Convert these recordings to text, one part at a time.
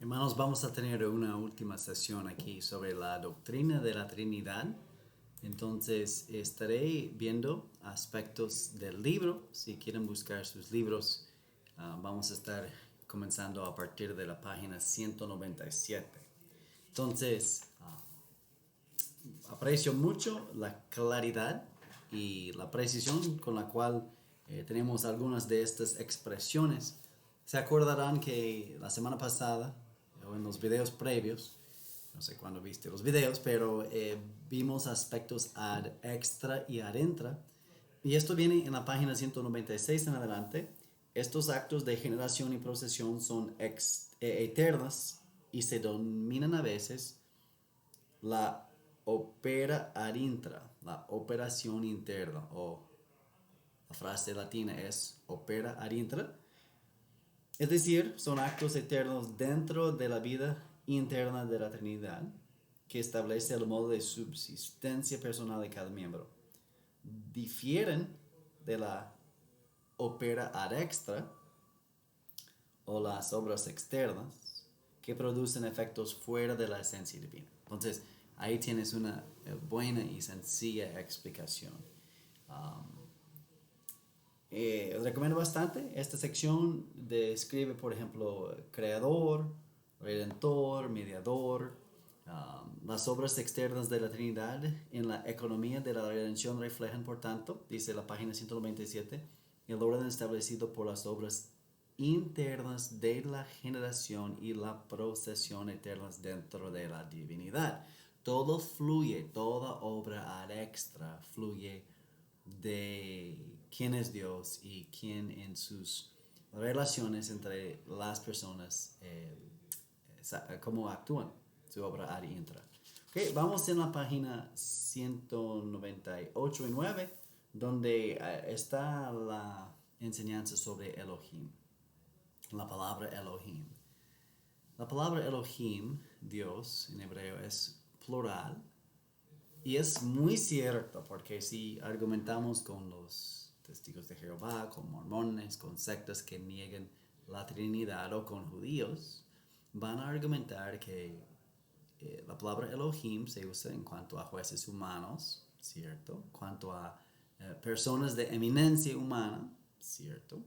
Hermanos, vamos a tener una última sesión aquí sobre la doctrina de la Trinidad. Entonces, estaré viendo aspectos del libro. Si quieren buscar sus libros, vamos a estar comenzando a partir de la página 197. Entonces, aprecio mucho la claridad y la precisión con la cual tenemos algunas de estas expresiones. Se acordarán que la semana pasada, o en los videos previos, no sé cuándo viste los videos, pero vimos aspectos ad extra y ad intra. Y esto viene en la página 196 en adelante. Estos actos de generación y procesión son eternas y se dominan a veces la opera ad intra, la operación interna, o la frase latina es opera ad intra. Es decir, son actos eternos dentro de la vida interna de la Trinidad que establece el modo de subsistencia personal de cada miembro. Difieren de la opera ad extra o las obras externas que producen efectos fuera de la esencia divina. Entonces, ahí tienes una buena y sencilla explicación. Recomiendo bastante. Esta sección describe, por ejemplo, creador, redentor, mediador, las obras externas de la Trinidad en la economía de la redención reflejan, por tanto, dice la página 197, el orden establecido por las obras internas de la generación y la procesión eternas dentro de la divinidad. Todo fluye, toda obra ad extra fluye de quién es Dios y quién en sus relaciones entre las personas, cómo actúan, su obra ad intra. Okay, vamos en la página 198 y 9, donde está la enseñanza sobre Elohim, la palabra Elohim. La palabra Elohim, Dios, en hebreo es plural. Y es muy cierto, porque si argumentamos con los testigos de Jehová, con mormones, con sectas que niegan la Trinidad o con judíos, van a argumentar que la palabra Elohim se usa en cuanto a jueces humanos, ¿cierto? En cuanto a personas de eminencia humana, ¿cierto?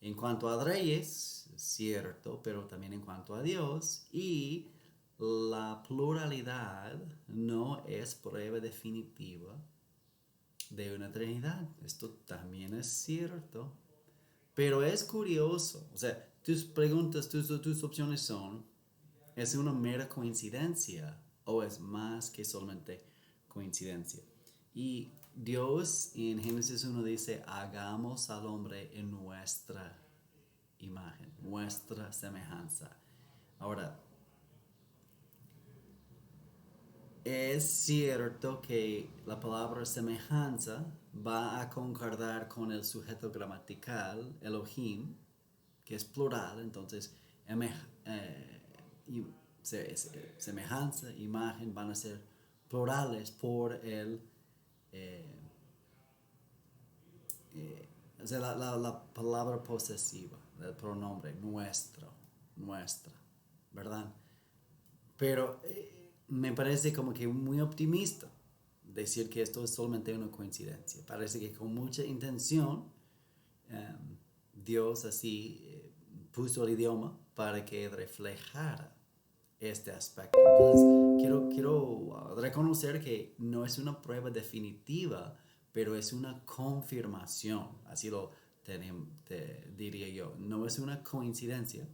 En cuanto a reyes, cierto, pero también en cuanto a Dios. Y la pluralidad no es prueba definitiva de una Trinidad. Esto también es cierto. Pero es curioso. O sea, tus preguntas, tus opciones son, ¿es una mera coincidencia o es más que solamente coincidencia? Y Dios en Génesis 1 dice, hagamos al hombre en nuestra imagen, nuestra semejanza. Ahora, es cierto que la palabra semejanza va a concordar con el sujeto gramatical, Elohim, que es plural, entonces y semejanza, imagen van a ser plurales por eh, o sea, la palabra posesiva, el pronombre nuestro, nuestra, ¿verdad? Pero me parece como que muy optimista decir que esto es solamente una coincidencia. Parece que con mucha intención Dios así puso el idioma para que reflejara este aspecto. Entonces, quiero reconocer que no es una prueba definitiva, pero es una confirmación. Así te diría yo. No es una coincidencia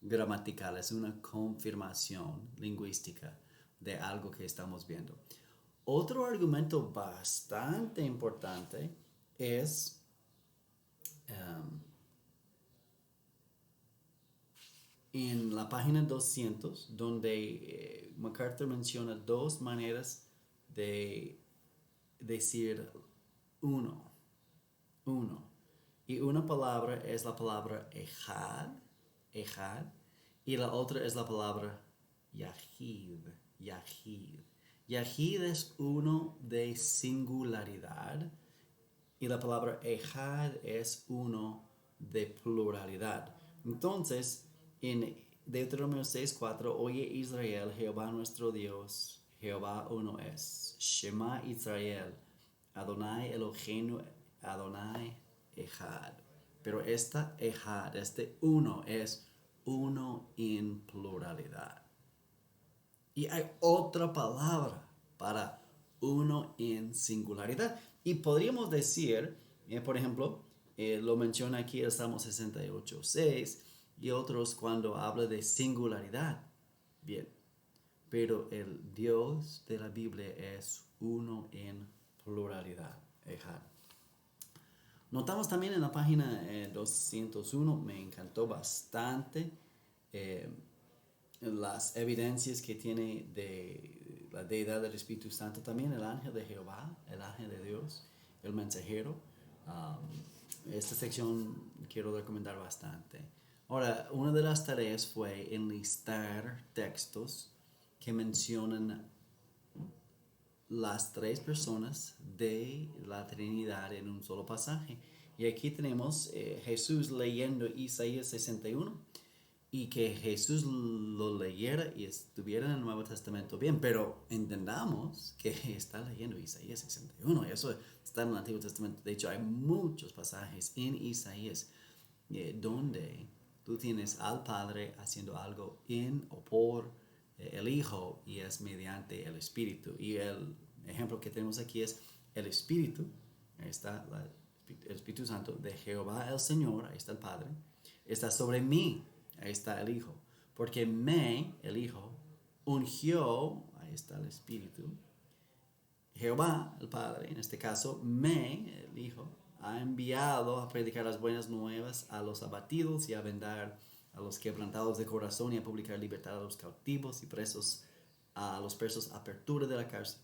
gramatical, es una confirmación lingüística de algo que estamos viendo. Otro argumento bastante importante es en la página 200, donde MacArthur menciona dos maneras de decir uno, uno. Y una palabra es la palabra ejad, y la otra es la palabra yahid, yahid. Yahid es uno de singularidad y la palabra ejad es uno de pluralidad. Entonces, en Deuteronomio 6:4, oye Israel, Jehová nuestro Dios, Jehová uno es. Shema Israel, Adonai Eloheinu, Adonai Echad. Pero esta Echad, este uno, es uno en pluralidad. Y hay otra palabra para uno en singularidad. Y podríamos decir, por ejemplo, lo menciona aquí el Salmo 68:6 y otros cuando habla de singularidad. Bien, pero el Dios de la Biblia es uno en pluralidad. Ejad. Notamos también en la página 201, me encantó bastante eh, las evidencias que tiene de la deidad del Espíritu Santo, también el ángel de Jehová, el ángel de Dios, el mensajero. Esta sección quiero recomendar bastante. Ahora, una de las tareas fue enlistar textos que mencionan las tres personas de la Trinidad en un solo pasaje. Y aquí tenemos Jesús leyendo Isaías 61 y que Jesús lo leyera y estuviera en el Nuevo Testamento bien, pero entendamos que está leyendo Isaías 61, y eso está en el Antiguo Testamento. De hecho, hay muchos pasajes en Isaías donde tú tienes al Padre haciendo algo en o por el Hijo y es mediante el Espíritu. Y el ejemplo que tenemos aquí es el Espíritu, ahí está el Espíritu Santo de Jehová el Señor, ahí está el Padre, está sobre mí, ahí está el Hijo, porque me, el Hijo, ungió, ahí está el Espíritu, Jehová, el Padre, en este caso, me, el Hijo, ha enviado a predicar las buenas nuevas a los abatidos y a vendar a los quebrantados de corazón y a publicar libertad a los cautivos y presos, a los presos, apertura de la cárcel,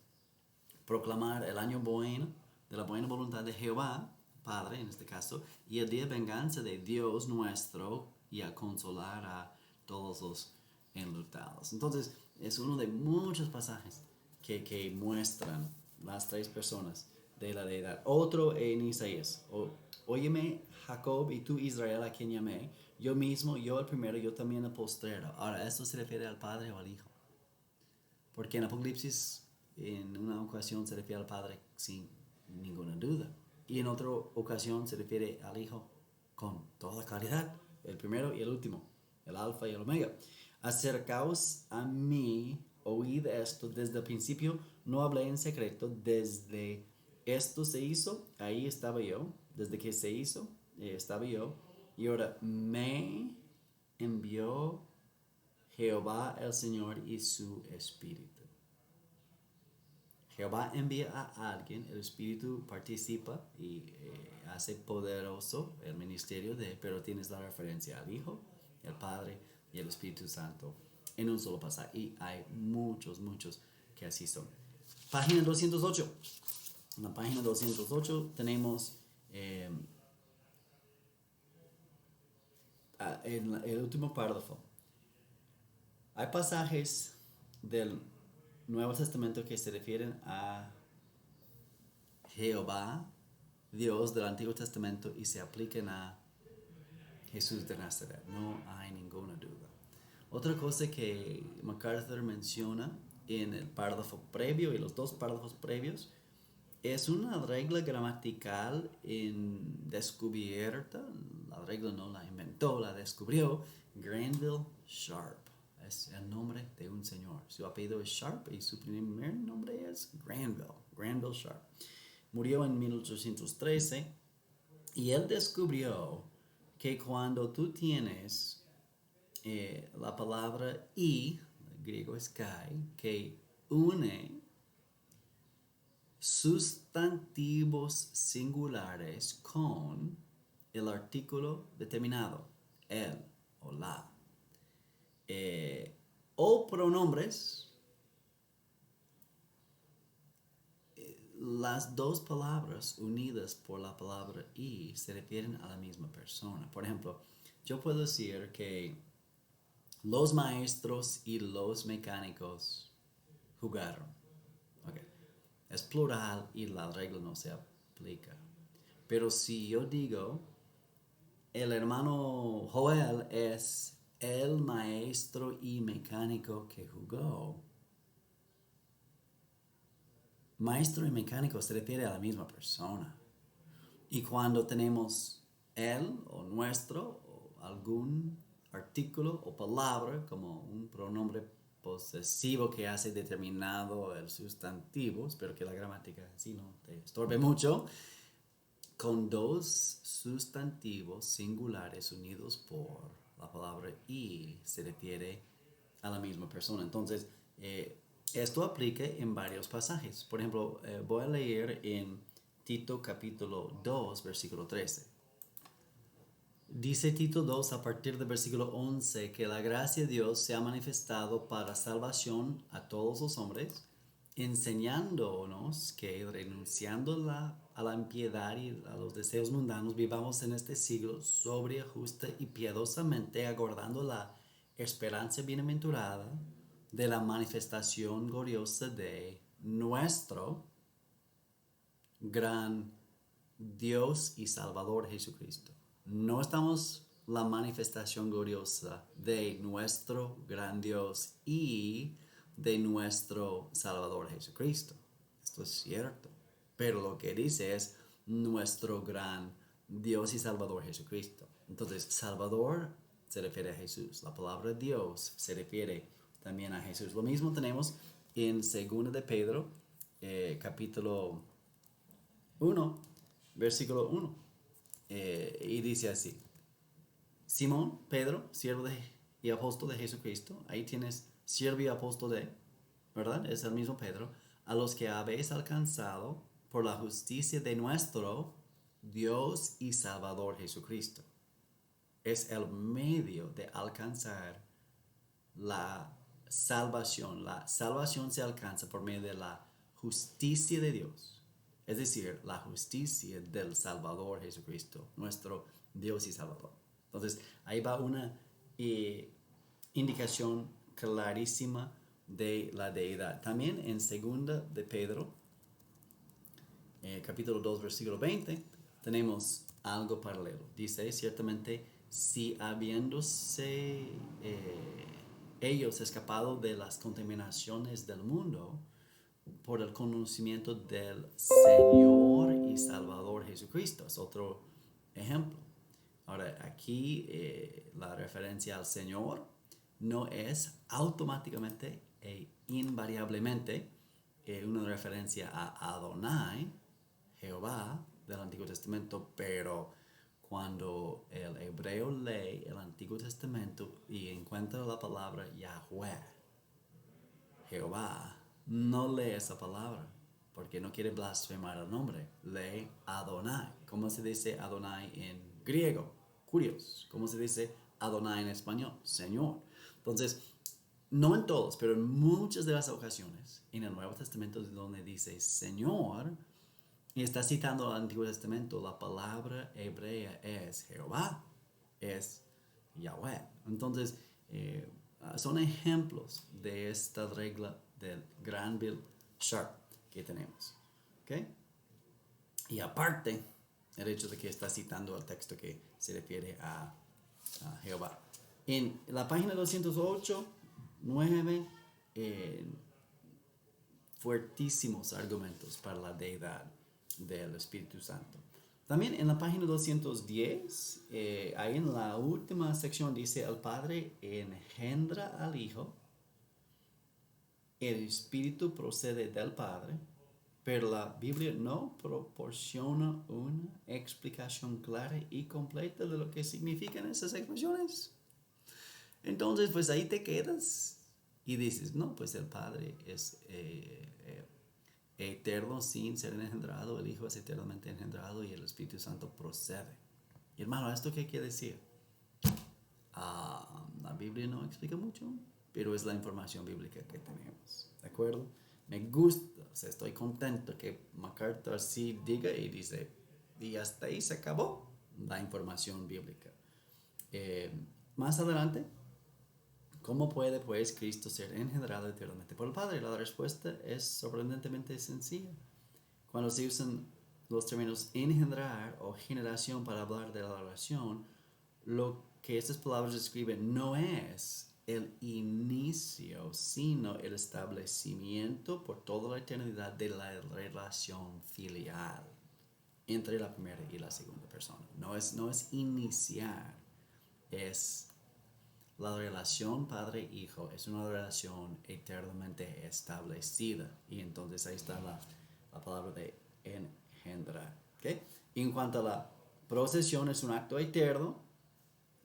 proclamar el año bueno de la buena voluntad de Jehová, Padre en este caso, y el día de venganza de Dios nuestro y a consolar a todos los enlutados. Entonces, es uno de muchos pasajes que muestran las tres personas de la deidad. Otro en Isaías. Óyeme, Jacob, y tú, Israel, a quien llamé. Yo mismo, yo el primero, yo también el postrero. Ahora, ¿esto se refiere al Padre o al Hijo? Porque en Apocalipsis, en una ocasión se refiere al Padre sin ninguna duda. Y en otra ocasión se refiere al Hijo con toda claridad. El primero y el último, el Alfa y el Omega. Acercaos a mí, oíd esto desde el principio, no hablé en secreto, desde esto se hizo, ahí estaba yo, desde que se hizo, estaba yo, y ahora me envió Jehová el Señor y su Espíritu. Jehová envía a alguien, el Espíritu participa y hace poderoso el ministerio pero tienes la referencia al Hijo, el Padre y el Espíritu Santo en un solo pasaje. Y hay muchos que así son. Página 208. En la página 208 tenemos en el último párrafo. Hay pasajes del Nuevo Testamento que se refieren a Jehová, Dios del Antiguo Testamento, y se aplican a Jesús de Nazaret. No hay ninguna duda. Otra cosa que MacArthur menciona en el párrafo previo y los dos párrafos previos es una regla gramatical descubierta. La regla no la inventó, la descubrió Granville Sharp. Es el nombre de un señor. Su apellido es Sharp y su primer nombre es Granville Sharp. Murió en 1813 y él descubrió que cuando tú tienes la palabra y, el griego es kai, que une sustantivos singulares con el artículo determinado, el o la, o pronombres, las dos palabras unidas por la palabra y se refieren a la misma persona. Por ejemplo, yo puedo decir que los maestros y los mecánicos jugaron. Okay. Es plural y la regla no se aplica. Pero si yo digo, el hermano Joel es el maestro y mecánico que jugó. Maestro y mecánico se refiere a la misma persona. Y cuando tenemos él o nuestro o algún artículo o palabra como un pronombre posesivo que hace determinado el sustantivo, espero que la gramática así no te estorbe mucho, con dos sustantivos singulares unidos por la palabra y se refiere a la misma persona. Entonces, esto aplica en varios pasajes. Por ejemplo, voy a leer en Tito capítulo 2, versículo 13. Dice Tito 2 a partir del versículo 11 que la gracia de Dios se ha manifestado para salvación a todos los hombres, enseñándonos que renunciando a la impiedad y a los deseos mundanos, vivamos en este siglo sobria, justa y piadosamente aguardando la esperanza bienaventurada de la manifestación gloriosa de nuestro gran Dios y Salvador Jesucristo. No estamos la manifestación gloriosa de nuestro gran Dios y de nuestro Salvador Jesucristo. Esto es cierto. Pero lo que dice es nuestro gran Dios y Salvador Jesucristo. Entonces, Salvador se refiere a Jesús. La palabra Dios se refiere también a Jesús. Lo mismo tenemos en 2 de Pedro, capítulo 1, versículo 1. Y dice así: Simón, Pedro, siervo y apóstol de Jesucristo. Ahí tienes siervo y apóstol de, ¿verdad? Es el mismo Pedro. A los que habéis alcanzado por la justicia de nuestro Dios y Salvador Jesucristo. Es el medio de alcanzar la salvación. La salvación se alcanza por medio de la justicia de Dios. Es decir, la justicia del Salvador Jesucristo, nuestro Dios y Salvador. Entonces, ahí va una indicación clarísima de la deidad. También en 2 de Pedro, capítulo 2, versículo 20, tenemos algo paralelo. Dice, ciertamente, si habiéndose ellos escapado de las contaminaciones del mundo, por el conocimiento del Señor y Salvador Jesucristo. Es otro ejemplo. Ahora, aquí la referencia al Señor no es automáticamente e invariablemente una referencia a Adonai, Jehová del Antiguo Testamento, pero cuando el hebreo lee el Antiguo Testamento y encuentra la palabra Yahweh, Jehová, no lee esa palabra porque no quiere blasfemar el nombre. Lee Adonai. ¿Cómo se dice Adonai en griego? Curios. ¿Cómo se dice Adonai en español? Señor. Entonces, no en todos, pero en muchas de las ocasiones en el Nuevo Testamento donde dice Señor y está citando al Antiguo Testamento, la palabra hebrea es Jehová, es Yahweh. Entonces, son ejemplos de esta regla del Granville Sharp que tenemos. ¿Okay? Y aparte, el hecho de que está citando el texto que se refiere a Jehová. En la página 208, 9, fuertísimos argumentos para la deidad del Espíritu Santo. También en la página 210, ahí en la última sección dice, el Padre engendra al Hijo, el Espíritu procede del Padre, pero la Biblia no proporciona una explicación clara y completa de lo que significan esas expresiones. Entonces, pues ahí te quedas y dices, no, pues el Padre es eterno sin ser engendrado, el Hijo es eternamente engendrado y el Espíritu Santo procede. Y hermano, ¿esto qué quiere decir? La Biblia no explica mucho, pero es la información bíblica que tenemos, ¿de acuerdo? Me gusta, o sea, estoy contento que MacArthur sí diga y dice, y hasta ahí se acabó la información bíblica. Más adelante, ¿cómo puede pues Cristo ser engendrado eternamente por el Padre? La respuesta es sorprendentemente sencilla. Cuando se usan los términos engendrar o generación para hablar de la relación, lo que estas palabras describen no es el inicio, sino el establecimiento por toda la eternidad de la relación filial entre la primera y la segunda persona. No es iniciar, es la relación padre-hijo, es una relación eternamente establecida. Y entonces ahí está la palabra de engendrar. ¿Okay? Y en cuanto a la procesión, es un acto eterno,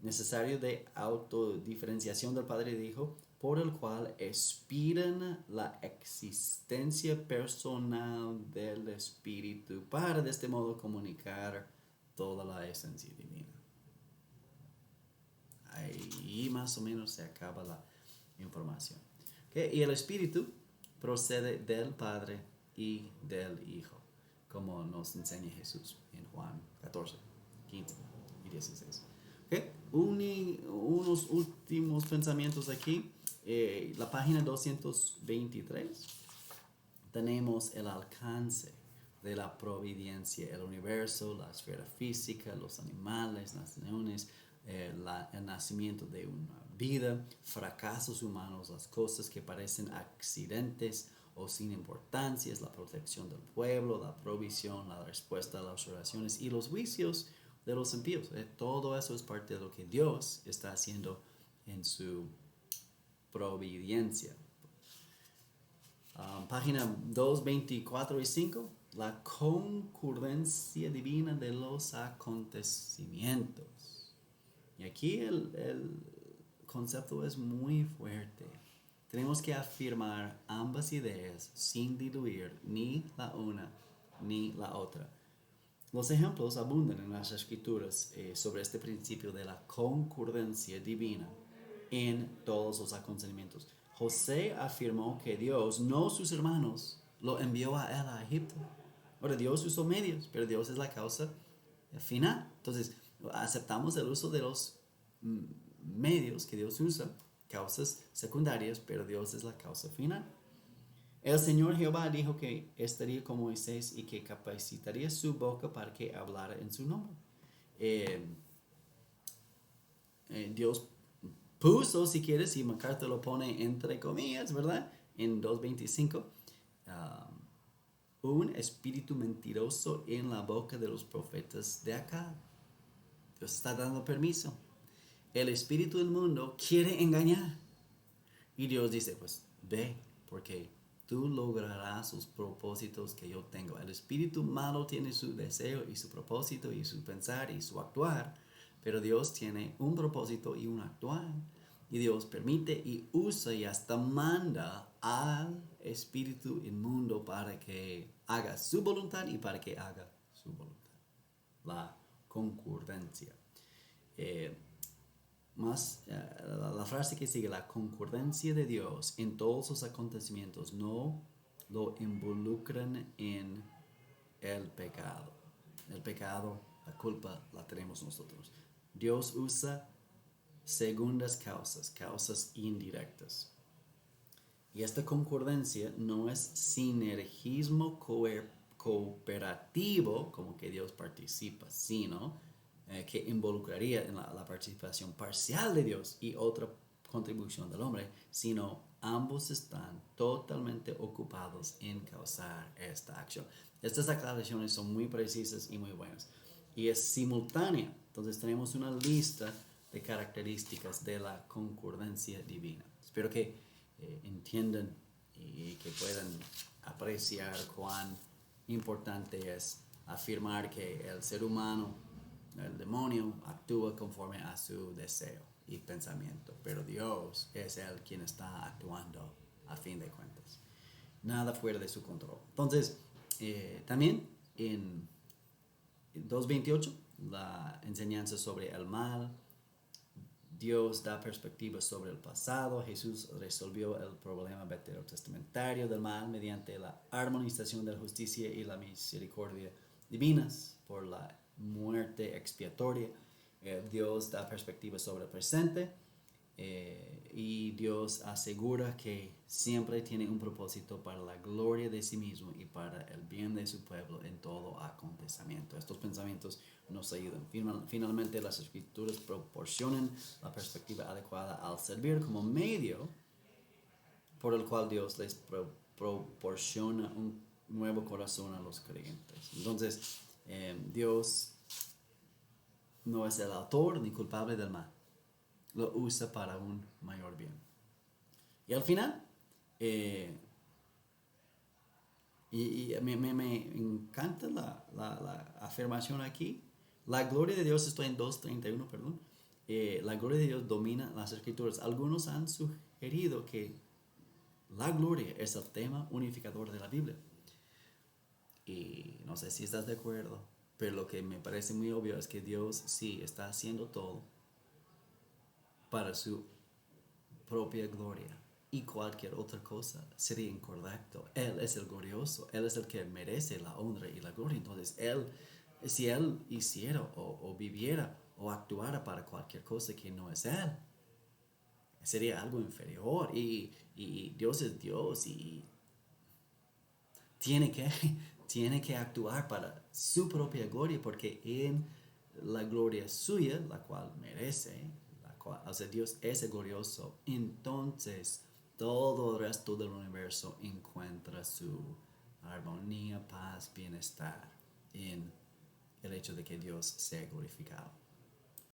necesario de autodiferenciación del Padre y Hijo, por el cual expiran la existencia personal del Espíritu para de este modo comunicar toda la esencia divina. Ahí más o menos se acaba la información. ¿Okay? Y el Espíritu procede del Padre y del Hijo, como nos enseña Jesús en Juan 14, 15 y 16. ¿Okay? Unos últimos pensamientos aquí. La página 223 tenemos el alcance de la providencia, el universo, la esfera física, los animales, las naciones, el nacimiento de una vida, fracasos humanos, las cosas que parecen accidentes o sin importancia, la protección del pueblo, la provisión, la respuesta a las oraciones y los juicios de los impíos. Todo eso es parte de lo que Dios está haciendo en su providencia. Página 2, 24 y 5, la concurrencia divina de los acontecimientos. Y aquí el concepto es muy fuerte. Tenemos que afirmar ambas ideas sin diluir ni la una ni la otra. Los ejemplos abundan en las escrituras sobre este principio de la concurrencia divina en todos los acontecimientos. José afirmó que Dios, no sus hermanos, lo envió a él a Egipto. Ahora, Dios usó medios, pero Dios es la causa final. Entonces, aceptamos el uso de los medios que Dios usa, causas secundarias, pero Dios es la causa final. El Señor Jehová dijo que estaría con Moisés y que capacitaría su boca para que hablara en su nombre. Dios puso, si quieres, y MacArthur lo pone entre comillas, ¿verdad? En 2.25, un espíritu mentiroso en la boca de los profetas de acá. Dios está dando permiso. El espíritu del mundo quiere engañar. Y Dios dice, pues ve, porque tú lograrás los propósitos que yo tengo. El espíritu malo tiene su deseo y su propósito y su pensar y su actuar, pero Dios tiene un propósito y un actuar. Y Dios permite y usa y hasta manda al espíritu inmundo para que haga su voluntad y para que haga su voluntad. La concurrencia. La frase que sigue, la concurrencia de Dios en todos los acontecimientos no lo involucran en el pecado. El pecado, la culpa, la tenemos nosotros. Dios usa segundas causas indirectas. Y esta concordancia no es sinergismo cooperativo, como que Dios participa, sino que involucraría en la participación parcial de Dios y otra contribución del hombre, sino ambos están totalmente ocupados en causar esta acción. Estas aclaraciones son muy precisas y muy buenas. Y es simultánea. Entonces tenemos una lista de características de la concordancia divina. Espero que entiendan y que puedan apreciar cuán importante es afirmar que el ser humano, el demonio, actúa conforme a su deseo y pensamiento, pero Dios es el quien está actuando a fin de cuentas. Nada fuera de su control. Entonces, también en 2.28, la enseñanza sobre el mal. Dios da perspectiva sobre el pasado. Jesús resolvió el problema veterotestamentario del mal mediante la armonización de la justicia y la misericordia divinas por la muerte expiatoria. Dios da perspectiva sobre el presente y Dios asegura que siempre tiene un propósito para la gloria de sí mismo y para el bien de su pueblo en todo acontecimiento. Estos pensamientos nos ayudan. Finalmente, las escrituras proporcionan la perspectiva adecuada al servir como medio por el cual Dios les proporciona un nuevo corazón a los creyentes. Entonces, Dios no es el autor ni culpable del mal. Lo usa para un mayor bien. Y al final, me encanta la afirmación aquí. La gloria de Dios, estoy en 2:31, perdón. La gloria de Dios domina las escrituras. Algunos han sugerido que la gloria es el tema unificador de la Biblia. Y no sé si estás de acuerdo, pero lo que me parece muy obvio es que Dios sí está haciendo todo para su propia gloria. Y cualquier otra cosa sería incorrecto. Él es el glorioso, Él es el que merece la honra y la gloria. Entonces, si Él hiciera o viviera o actuara para cualquier cosa que no es Él, sería algo inferior. Y Dios es Dios y tiene que, tiene que actuar para su propia gloria, porque en la gloria suya, la cual merece, o sea, Dios es el glorioso, entonces todo el resto del universo encuentra su armonía, paz, bienestar en el hecho de que Dios sea glorificado.